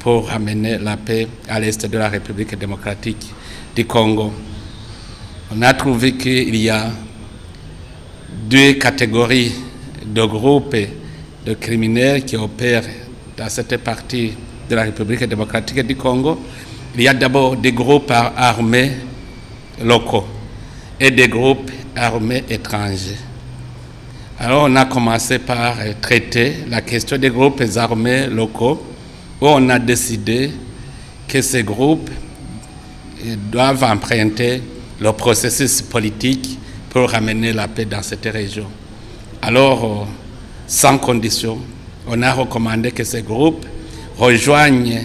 pour ramener la paix à l'est de la République démocratique du Congo. On a trouvé qu'il y a deux catégories de groupes de criminels qui opèrent dans cette partie de la République démocratique du Congo. Il y a d'abord des groupes armés locaux et des groupes armés étrangers. Alors on a commencé par traiter la question des groupes armés locaux, où on a décidé que ces groupes doivent emprunter le processus politique pour ramener la paix dans cette région. Alors, sans condition, on a recommandé que ces groupes rejoignent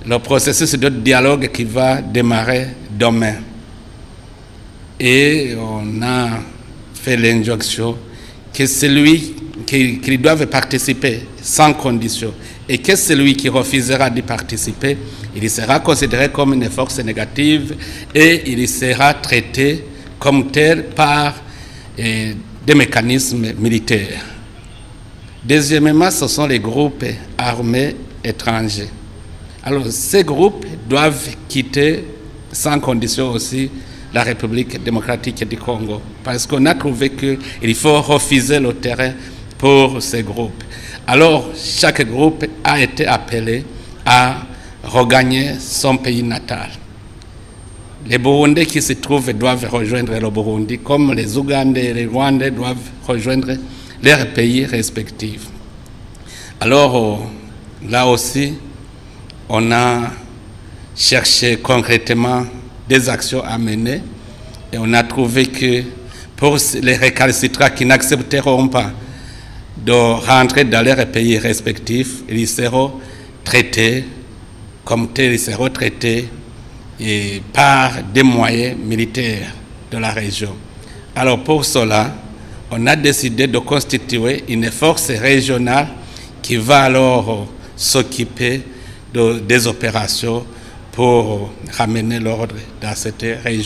le processus de dialogue qui va démarrer demain. Et on a fait l'injonction que celui qui doit participer sans condition et que celui qui refusera d'y participer, il sera considéré comme une force négative et il sera traité comme tel par des mécanismes militaires. Deuxièmement, ce sont les groupes armés étrangers. Alors, ces groupes doivent quitter sans condition aussi la République démocratique du Congo, parce qu'on a trouvé qu'il faut refuser le terrain pour ces groupes. Alors, chaque groupe a été appelé à regagner son pays natal. Les Burundais qui se trouvent doivent rejoindre le Burundi, comme les Ougandais et les Rwandais doivent rejoindre leurs pays respectifs. Alors, là aussi, on a cherché concrètement des actions à mener et on a trouvé que pour les récalcitrants qui n'accepteront pas de rentrer dans leurs pays respectifs, ils seront traités comme tels, ils seront traités par des moyens militaires de la région. Alors pour cela, on a décidé de constituer une force régionale qui va alors s'occuper des opérations pour ramener l'ordre dans cette région.